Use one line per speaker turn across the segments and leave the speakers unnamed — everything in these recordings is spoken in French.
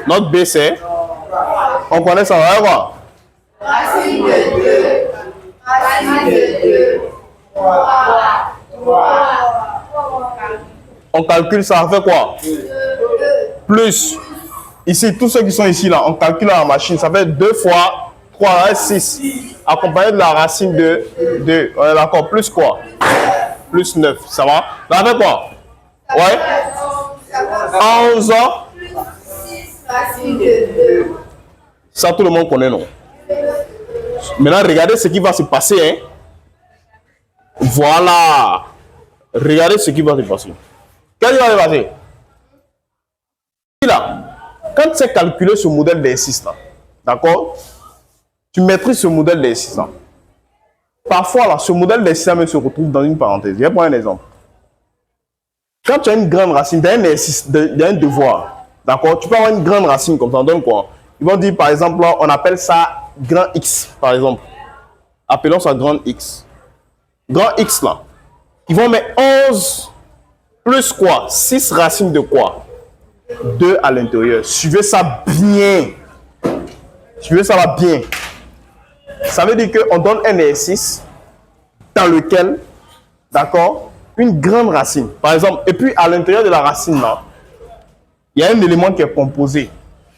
Notre B, c'est... On connaît ça, on va voir.
Racine de 2. Racine de 2. 3.
On calcule ça, on fait quoi? Plus. Ici, tous ceux qui sont ici, là, on calcule à la machine. Ça fait 2 fois 3, 6. Accompagné de la racine de 2. On est d'accord. Plus quoi? Plus 9. Ça va? Là, on fait quoi? Ouais? 11 ans.
Plus 6 racine de 2.
Ça, tout le monde connaît, non? Maintenant, regardez ce qui va se passer. Hein? Voilà. Regardez ce qui va se passer. Qu'est-ce qui va se passer? Là, quand tu sais calculer ce modèle d'exercice là, d'accord? Tu maîtrises ce modèle d'exercice là. Parfois, là, ce modèle d'exercice même se retrouve dans une parenthèse. Je vais prendre un exemple. Quand tu as une grande racine, tu as un exercice, il y a un devoir. D'accord? Tu peux avoir une grande racine comme ça. On donne quoi? Ils vont dire, par exemple, là, on appelle ça grand X, par exemple. Appelons ça grand X. Grand X, là. Ils vont mettre 11 plus quoi? 6 racines de quoi? 2 à l'intérieur. Suivez ça bien. Suivez ça là bien. Ça veut dire qu'on donne un exercice dans lequel, d'accord, une grande racine, par exemple, et puis à l'intérieur de la racine, là, il y a un élément qui est composé.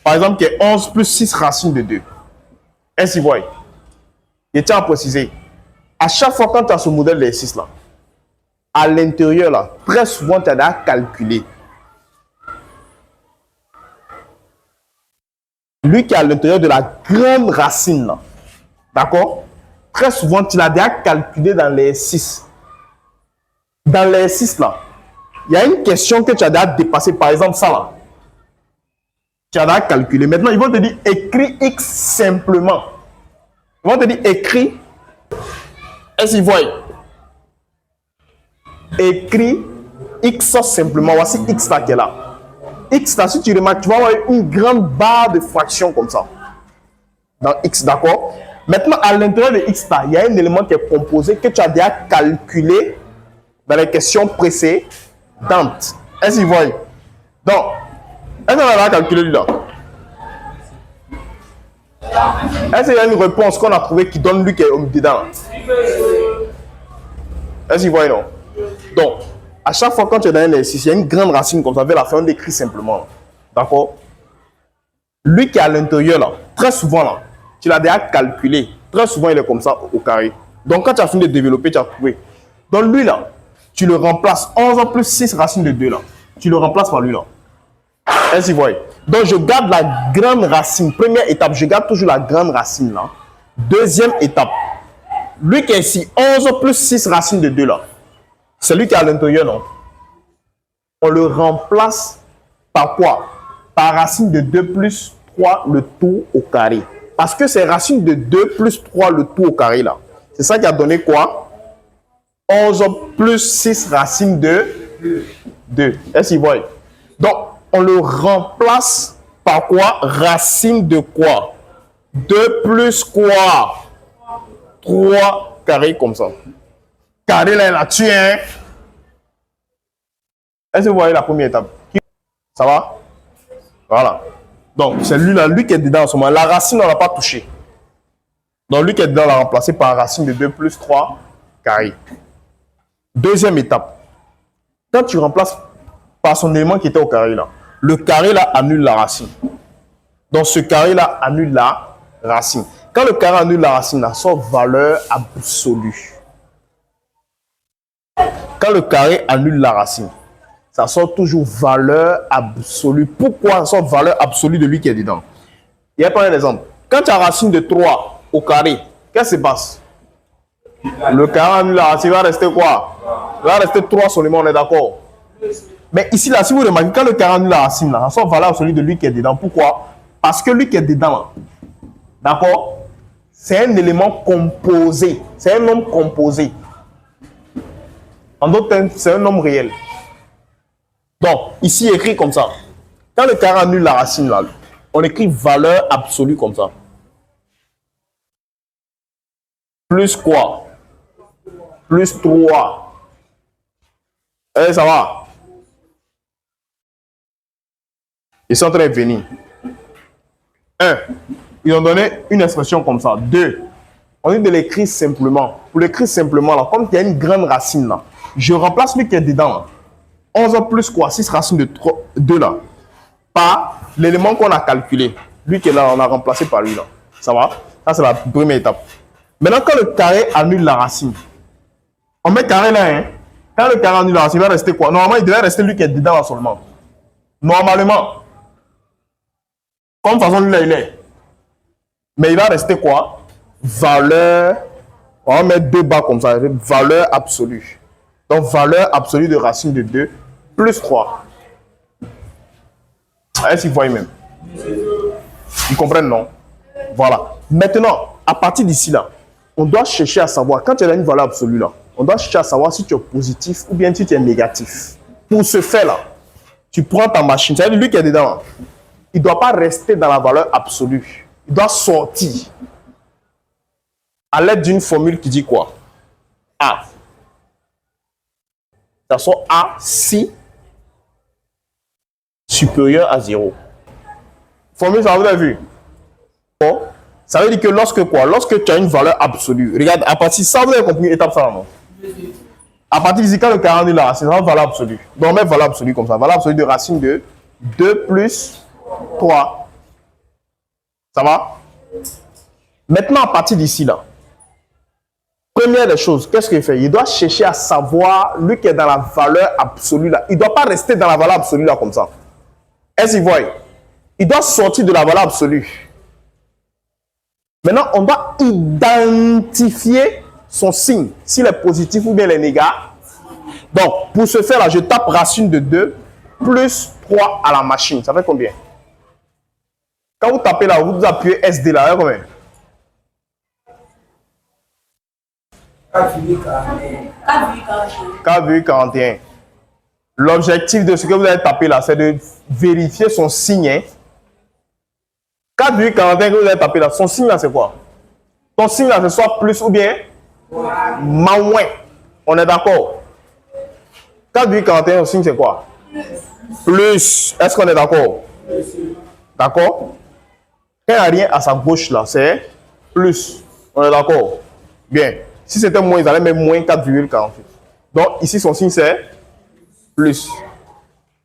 Par exemple, qui est 11 plus 6 racines de 2. Est-ce que vous voyez? Je tiens à préciser. À chaque fois quand tu as ce modèle d'exercice là, à l'intérieur là, très souvent tu as à calculer. Lui qui est à l'intérieur de la grande racine là, d'accord? Très souvent tu l'as déjà calculé dans l'exercice. Dans l'exercice là, il y a une question que tu as déjà dépassé, par exemple ça là. Tu as déjà calculé. Maintenant, ils vont te dire écris X simplement. Ils vont te dire écris. Est-ce qu'ils voient? Écris X simplement. Voici X là qui est là. X là, si tu remarques, tu vas avoir une grande barre de fraction comme ça. Dans X, d'accord? Maintenant, à l'intérieur de X là, il y a un élément qui est composé que tu as déjà calculé dans les questions précédentes. Est-ce qu'ils voient? Donc, est-ce qu'on a calculé lui là? Est-ce qu'il y a une réponse qu'on a trouvée qui donne lui qui est dedans? Est-ce qu'il voit non? Donc, à chaque fois quand tu es dans un exercice, il y a une grande racine comme ça, vers la fin on écrit simplement. D'accord? Lui qui est à l'intérieur là, très souvent là, tu l'as déjà calculé. Très souvent il est comme ça au carré. Donc quand tu as fini de développer, tu as trouvé. Donc lui là, tu le remplaces 11 plus 6 racines de 2 là. Tu le remplaces par lui là. Ainsi, vous voyez. Donc, je garde la grande racine. Première étape, je garde toujours la grande racine là. Deuxième étape, lui qui est ici, 11 plus 6 racines de 2 là. C'est lui qui est à l'intérieur, non? On le remplace par quoi? Par racine de 2 plus 3 le tout au carré. Parce que c'est racine de 2 plus 3 le tout au carré là. C'est ça qui a donné quoi? 11 plus 6 racines de 2. Est-ce que vous voyez? Donc, on le remplace par quoi? Racine de quoi? 2 plus quoi? 3 carré comme ça. Carré là, là-dessus, hein? Est-ce que vous voyez la première étape? Ça va? Voilà. Donc, c'est lui là, lui qui est dedans en ce moment. La racine, on ne l'a pas touché. Donc, lui qui est dedans, on l'a remplacé par racine de 2 plus 3 carré. Deuxième étape. Quand tu remplaces par son élément qui était au carré là, le carré là annule la racine. Donc ce carré là annule la racine. Quand le carré annule la racine, ça sort valeur absolue. Quand le carré annule la racine, ça sort toujours valeur absolue. Pourquoi ça sort valeur absolue de lui qui est dedans? Il y a pas un exemple. Quand tu as racine de 3 au carré, qu'est-ce qui se passe? Le carré annule la racine, il va rester quoi? Il va rester 3 seulement, on est d'accord? Mais ici, là, si vous remarquez, quand le carré annule la racine, là, ça sort valeur absolue de lui qui est dedans. Pourquoi? Parce que lui qui est dedans, d'accord, c'est un élément composé. C'est un nombre composé. En d'autres termes, c'est un nombre réel. Donc, ici, écrit comme ça. Quand le carré annule la racine, là, on écrit valeur absolue comme ça. Plus quoi? Plus 3. Ça va? Ils sont en train de venir. 1. Ils ont donné une expression comme ça. 2. On dit de l'écrire simplement. Pour l'écrire simplement, là, comme il y a une grande racine là, je remplace lui qui est dedans là. 11 plus quoi? 6 racines de 2 là. Par l'élément qu'on a calculé. Lui qui est là, on a remplacé par lui là. Ça va? Ça, c'est la première étape. Maintenant, quand le carré annule la racine, on met carré là, hein? Quand le carré annule la racine, il va rester quoi? Normalement, il devrait rester lui qui est dedans là seulement. Normalement. Comme de toute façon, lui là, il est. Mais il va rester quoi? Valeur. On va mettre 2 bas comme ça. Valeur absolue. Donc, valeur absolue de racine de 2 plus 3. Est-ce qu'ils voient même? Ils comprennent, non? Voilà. Maintenant, à partir d'ici là, on doit chercher à savoir, quand tu as une valeur absolue là, on doit chercher à savoir si tu es positif ou bien si tu es négatif. Pour ce faire là, tu prends ta machine, c'est-à-dire lui qui est dedans, là, il ne doit pas rester dans la valeur absolue. Il doit sortir à l'aide d'une formule qui dit quoi? A. Ça sort A si supérieur à 0. Formule, ça vous avez vu? Bon, ça veut dire que lorsque quoi? Lorsque tu as une valeur absolue. Regarde, à partir de ça, vous avez compris étape ça, non? À partir d'ici, quand le 40 est là, c'est une valeur absolue. Donc, on met valeur absolue comme ça. Valeur absolue de racine de 2 plus 3. Ça va? Maintenant, à partir d'ici, là, première des choses, qu'est-ce qu'il fait? Il doit chercher à savoir, lui qui est dans la valeur absolue, là. Il ne doit pas rester dans la valeur absolue, là, comme ça. Est-ce qu'il voit? Il doit sortir de la valeur absolue. Maintenant, on doit identifier son signe, s'il est positif ou bien il est négatif. Donc, pour ce faire, là, je tape racine de 2 plus 3 à la machine. Ça fait combien? Quand vous tapez là, vous appuyez SD là, combien? 4,41. L'objectif de ce que vous avez tapé là, c'est de vérifier son signe. Hein? 4,41 que vous avez tapé là, son signe là, c'est quoi? Ton signe là, c'est soit plus ou bien moins. On est d'accord? 4,41, son signe, c'est quoi? Plus. Est-ce qu'on est d'accord? D'accord? Quand il n'y a rien à sa gauche là, c'est plus. On est d'accord? Bien. Si c'était moins, ils allaient mettre moins 4,48. Donc, ici, son signe, c'est plus.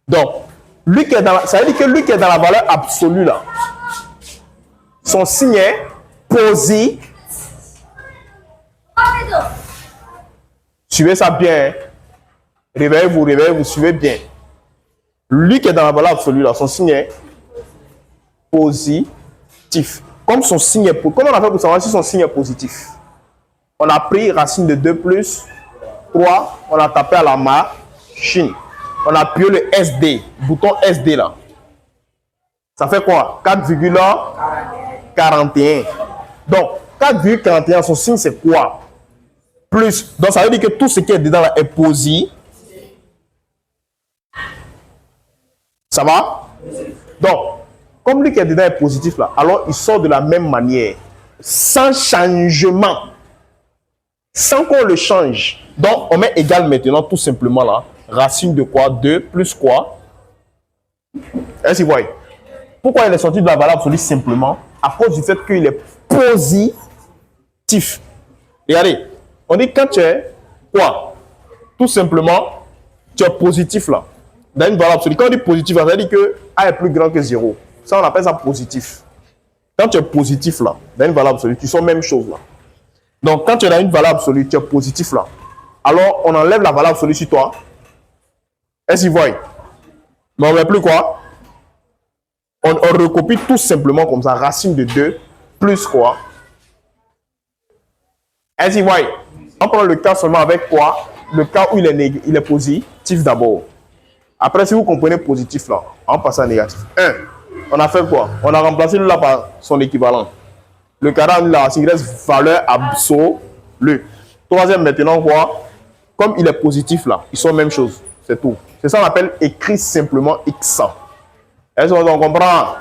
Donc, lui qui est dans ça veut dire que lui qui est dans la valeur absolue là, son signe est positif. Suivez ça bien. Hein? Réveillez-vous, suivez bien. Lui qui est dans la valeur absolue là, son signe est positif. Comme son signe est positif, comment on a fait pour savoir si son signe est positif? On a pris racine de 2 plus 3, on a tapé à la machine. On a appuyé le SD, bouton SD là. Ça fait quoi? 4,41. Donc, 4,41, son signe c'est quoi? Plus. Donc, ça veut dire que tout ce qui est dedans là est positif. Ça va? Donc, comme lui qui est dedans est positif là, alors il sort de la même manière. Sans changement. Sans qu'on le change. Donc, on met égal maintenant, tout simplement là. Racine de quoi? 2 plus quoi? Est-ce que vous voyez? Pourquoi il est sorti de la valeur absolue simplement? À cause du fait qu'il est positif. Regardez, on dit quand tu es quoi? Tout simplement, tu es positif là. Dans une valeur absolue. Quand on dit positif, ça veut dire que A est plus grand que 0. Ça, on appelle ça positif. Quand tu es positif là, dans une valeur absolue, tu sens la même chose là. Donc, quand tu es dans une valeur absolue, tu es positif là. Alors, on enlève la valeur absolue sur toi. Est-ce qu'ils voient? Mais on ne met plus quoi? On recopie tout simplement comme ça. Racine de 2 plus quoi? Est-ce qu'ils voient? On prend le cas seulement avec quoi? Le cas où il est positif d'abord. Après, si vous comprenez positif là, on passe à négatif. 1. On a fait quoi? On a remplacé là par son équivalent. Le carré là, il reste valeur absolue. Troisième, maintenant, quoi? Comme il est positif là, ils sont la même chose. C'est tout. C'est ça qu'on appelle écrit simplement X. Est-ce qu'on comprend?